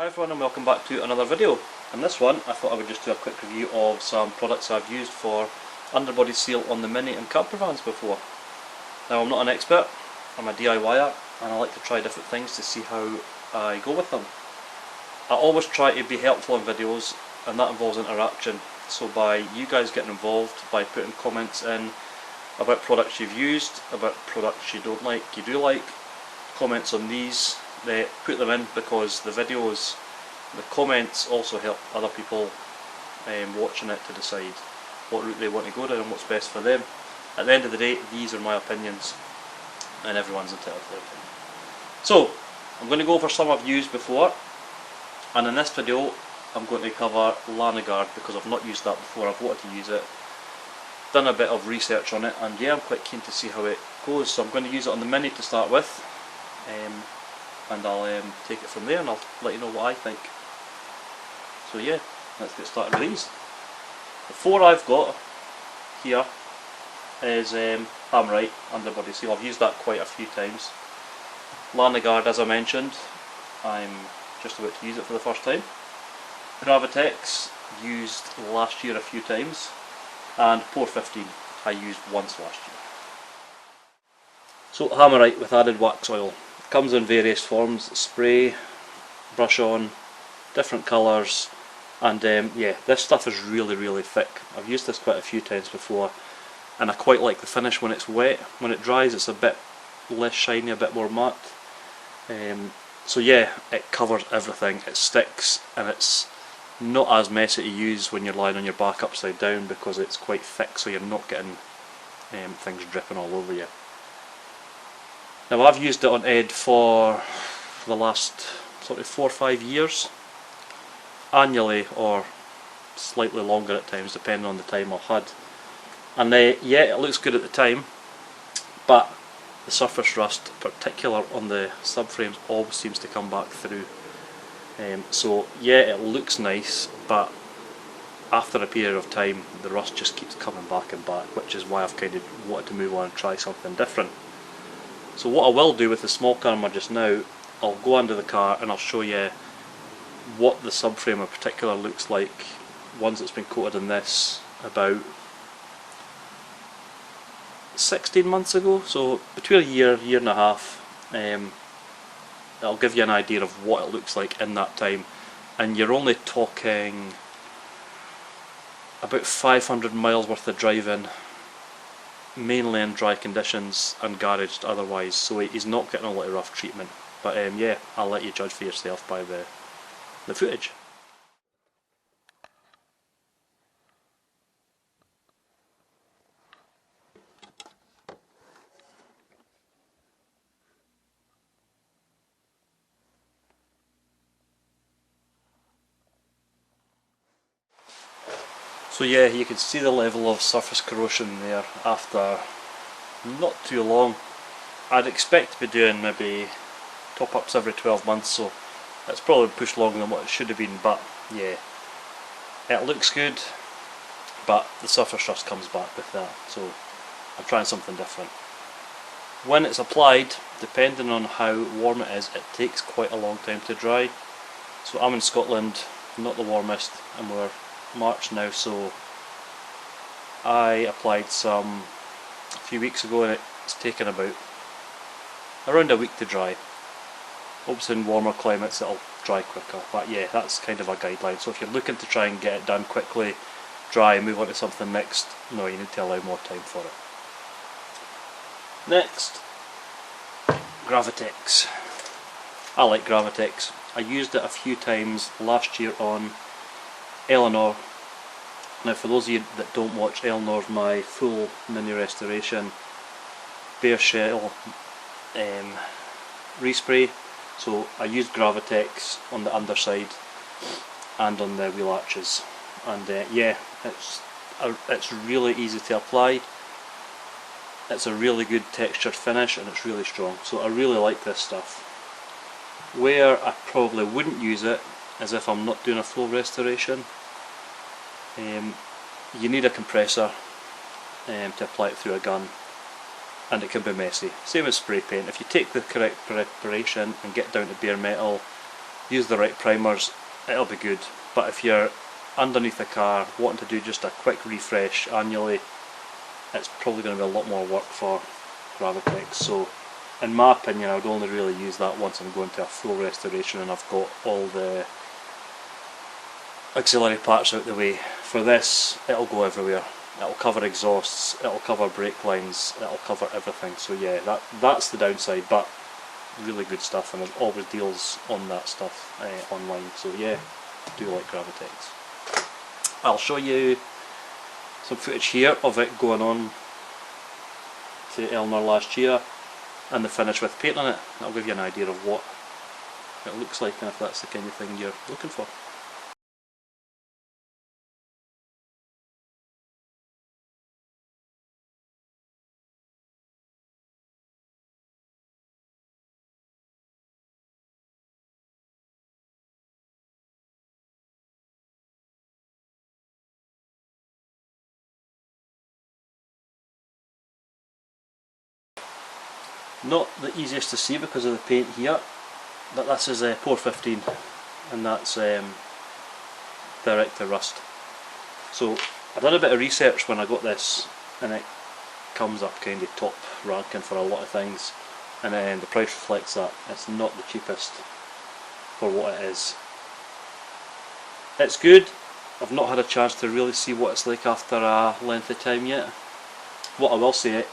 Hi everyone and welcome back to another video. In this one I thought I would just do a quick review of some products I've used for underbody seal on the Mini and camper vans before. Now I'm not an expert, I'm a DIYer and I like to try different things to see how I go with them. I always try to be helpful in videos and that involves interaction. So by you guys getting involved, by putting comments in about products you've used, about products you don't like, you do like, comments on these, put them in because the videos, the comments also help other people watching it to decide what route they want to go down and what's best for them. At the end of the day, these are my opinions and everyone's entitled to their opinion. So, I'm going to go over some I've used before, and in this video I'm going to cover Lanoguard because I've not used that before. I've wanted to use it, done a bit of research on it, and yeah, I'm quite keen to see how it goes. So I'm going to use it on the Mini to start with, and I'll take it from there and I'll let you know what I think. So yeah, let's get started with these. The four I've got here is Hamrite underbody seal. I've used that quite a few times. Lanoguard, as I mentioned, I'm just about to use it for the first time. Gravitex, used last year a few times, and Pour 15 I used once last year. So Hamrite with added wax oil. It comes in various forms: spray, brush on, different colours, and yeah, this stuff is really thick. I've used this quite a few times before and I quite like the finish when it's wet. When it dries it's a bit less shiny, a bit more matte. So yeah, it covers everything, it sticks, and it's not as messy to use when you're lying on your back upside down because it's quite thick, so you're not getting things dripping all over you. Now I've used it on Ed for the last sort of 4 or 5 years, annually or slightly longer at times depending on the time I've had. And yeah, it looks good at the time, but the surface rust, particular on the subframes, always seems to come back through. So yeah, it looks nice, but after a period of time the rust just keeps coming back and back, which is why I've kind of wanted to move on and try something different. So what I will do with the small camera just now, I'll go under the car and I'll show you what the subframe in particular looks like once it's been coated in this about 16 months ago, so between a year and a half. I'll give you an idea of what it looks like in that time, and you're only talking about 500 miles worth of driving, mainly in dry conditions and garaged otherwise, so he's not getting a lot of rough treatment. But yeah, I'll let you judge for yourself by the footage. So yeah, you can see the level of surface corrosion there after not too long. I'd expect to be doing maybe top-ups every 12 months, so it's probably pushed longer than what it should have been, but yeah, it looks good, but the surface rust comes back with that, so I'm trying something different. When it's applied, depending on how warm it is, it takes quite a long time to dry. So I'm in Scotland, not the warmest, and we're March now, so I applied some a few weeks ago and it's taken about around a week to dry. Obviously in warmer climates it'll dry quicker, but yeah, that's kind of a guideline. So if you're looking to try and get it done quickly, dry and move on to something next, no, you need to allow more time for it. Next, Gravitex. I like Gravitex. I used it a few times last year on Eleanor. Now for those of you that don't watch Eleanor's my full Mini restoration bare shell respray, so I used Gravitex on the underside and on the wheel arches, and yeah, it's really easy to apply, it's a really good textured finish and it's really strong, so I really like this stuff. Where I probably wouldn't use it is if I'm not doing a full restoration. You need a compressor to apply it through a gun, and it can be messy. Same as spray paint. If you take the correct preparation and get down to bare metal, use the right primers, it'll be good. But if you're underneath a car wanting to do just a quick refresh annually, it's probably going to be a lot more work for Gravitex. So in my opinion, I would only really use that once I'm going to a full restoration and I've got all the auxiliary parts out the way. For this, it'll go everywhere. It'll cover exhausts, it'll cover brake lines, it'll cover everything. So yeah, that's the downside, but really good stuff, and there's always deals on that stuff online. So yeah, I do like Gravitex. I'll show you some footage here of it going on to Eleanor last year and the finish with paint on it. That'll give you an idea of what it looks like and if that's the kind of thing you're looking for. Not the easiest to see because of the paint here, but this is Pore 15 and that's direct to rust. So I did a bit of research when I got this and it comes up kind of top ranking for a lot of things, and the price reflects that. It's not the cheapest for what it is. It's good. I've not had a chance to really see what it's like after a length of time yet. What I will say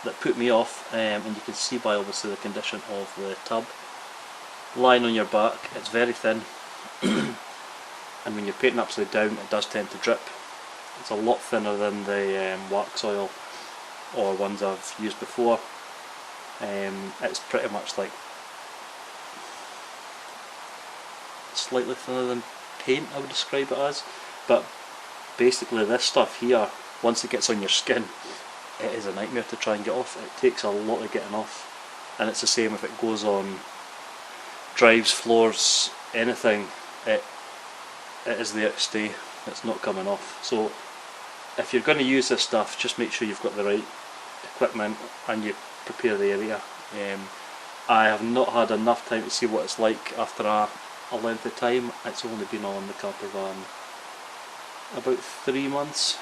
that put me off, and you can see by obviously the condition of the tub, lying on your back, it's very thin and when you're painting upside down it does tend to drip. It's a lot thinner than the wax oil or ones I've used before. It's pretty much like slightly thinner than paint, I would describe it as, but basically this stuff here, once it gets on your skin, it is a nightmare to try and get off. It takes a lot of getting off, and it's the same if it goes on drives, floors, anything. It is there to stay. It's not coming off. So if you're going to use this stuff, just make sure you've got the right equipment and you prepare the area. I have not had enough time to see what it's like after a length of time. It's only been on the camper van about 3 months.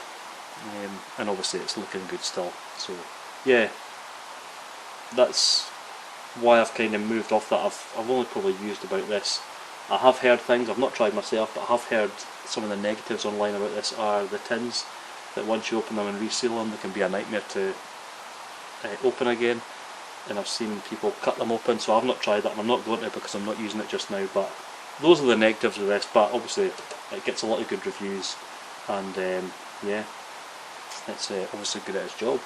And obviously it's looking good still, so yeah, that's why I've kind of moved off that. I've only probably used about this. I have heard things, I've not tried myself, but I have heard some of the negatives online about this are the tins, that once you open them and reseal them they can be a nightmare to open again, and I've seen people cut them open, so I've not tried that and I'm not going to because I'm not using it just now. But those are the negatives of this, but obviously it gets a lot of good reviews, and yeah, it's obviously good at its job.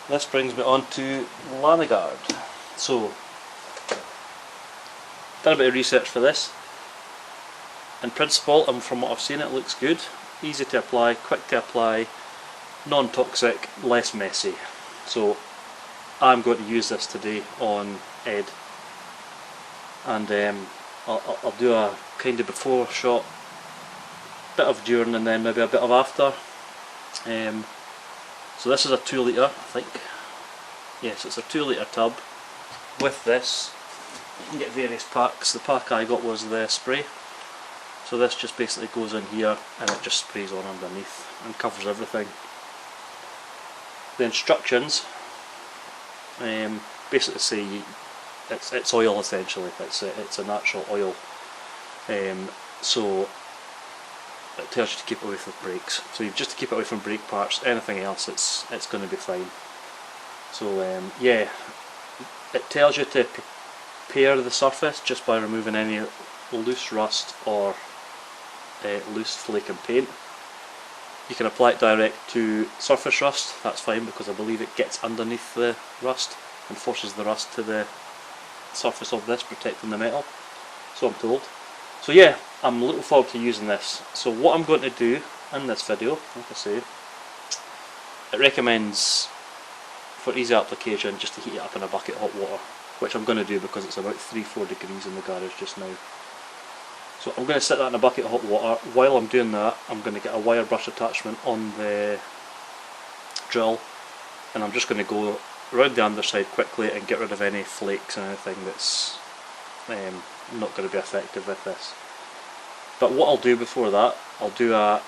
This brings me on to Lanoguard. So, done a bit of research for this. In principle, and from what I've seen, it looks good. Easy to apply, quick to apply, non-toxic, less messy. So, I'm going to use this today on Ed, and I'll do a kind of before shot, bit of during, and then maybe a bit of after. So this is a 2 litre, I think. Yes, it's a 2 litre tub. With this, you can get various packs. The pack I got was the spray. So this just basically goes in here and it just sprays on underneath and covers everything. The instructions basically say it's oil essentially. It's a natural oil. So it tells you to keep away from brakes. So you've just to keep away from brake parts. Anything else, it's going to be fine. So yeah, it tells you to prepare the surface just by removing any loose rust or loose flaking paint. You can apply it direct to surface rust. That's fine because I believe it gets underneath the rust and forces the rust to the surface of this, protecting the metal. So I'm told. So yeah, I'm looking forward to using this. So what I'm going to do in this video, like I say, it recommends for easy application just to heat it up in a bucket of hot water, which I'm going to do because it's about 3-4 degrees in the garage just now. So I'm going to sit that in a bucket of hot water. While I'm doing that, I'm going to get a wire brush attachment on the drill, and I'm just going to go around the underside quickly and get rid of any flakes and anything that's not going to be effective with this. But what I'll do before that, I'll do a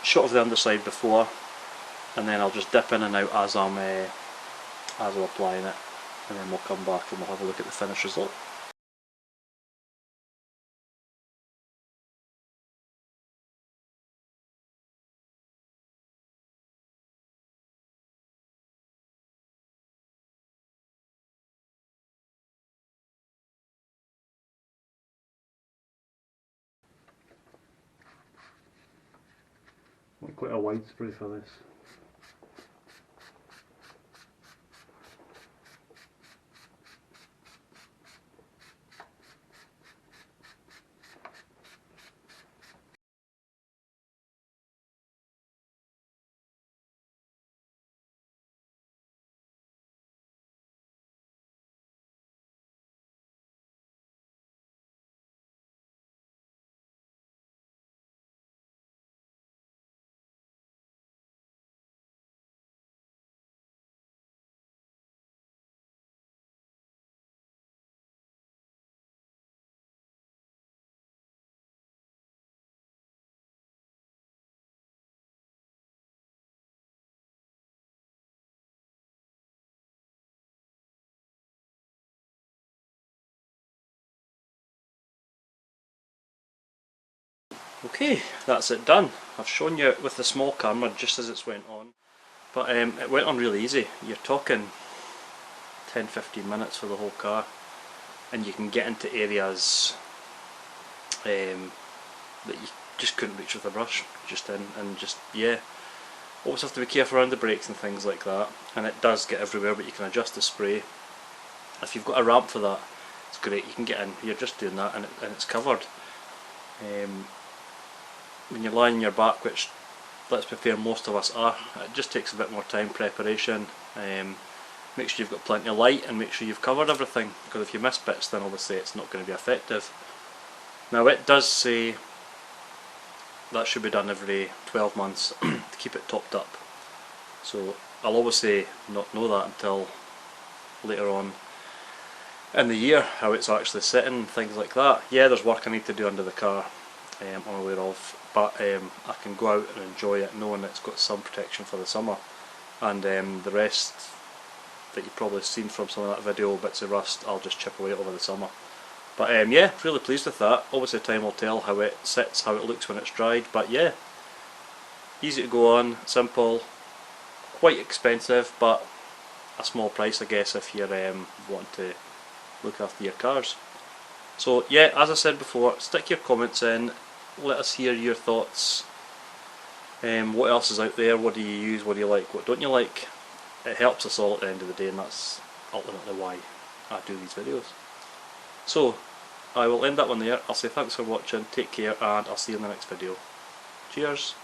shot of the underside before, and then I'll just dip in and out as I'm applying it, and then we'll come back and we'll have a look at the finished result. Want quite a wide spray for this. Okay, that's it done. I've shown you with the small camera just as it's went on, but it went on really easy. You're talking 10-15 minutes for the whole car, and you can get into areas that you just couldn't reach with a brush, yeah. Always have to be careful around the brakes and things like that, and it does get everywhere, but you can adjust the spray. If you've got a ramp for that, it's great, you can get in, you're just doing that and it's covered. When you're lying on your back, which let's be fair, most of us are, it just takes a bit more time, preparation. Make sure you've got plenty of light and make sure you've covered everything, because if you miss bits then obviously it's not going to be effective. Now it does say that should be done every 12 months to keep it topped up, so I'll obviously not know that until later on in the year, how it's actually sitting, things like that. Yeah, there's work I need to do under the car, I'm aware of, but I can go out and enjoy it knowing it's got some protection for the summer, and the rest that you've probably seen from some of that video, bits of rust, I'll just chip away over the summer. But yeah, really pleased with that. Obviously time will tell how it sits, how it looks when it's dried, but yeah, easy to go on, simple, quite expensive, but a small price I guess if you're wanting to look after your cars. So yeah, as I said before, stick your comments in, let us hear your thoughts. What else is out there, what do you use, what do you like, what don't you like? It helps us all at the end of the day, and that's ultimately why I do these videos. So I will end that one there. I'll say thanks for watching, take care, and I'll see you in the next video. Cheers!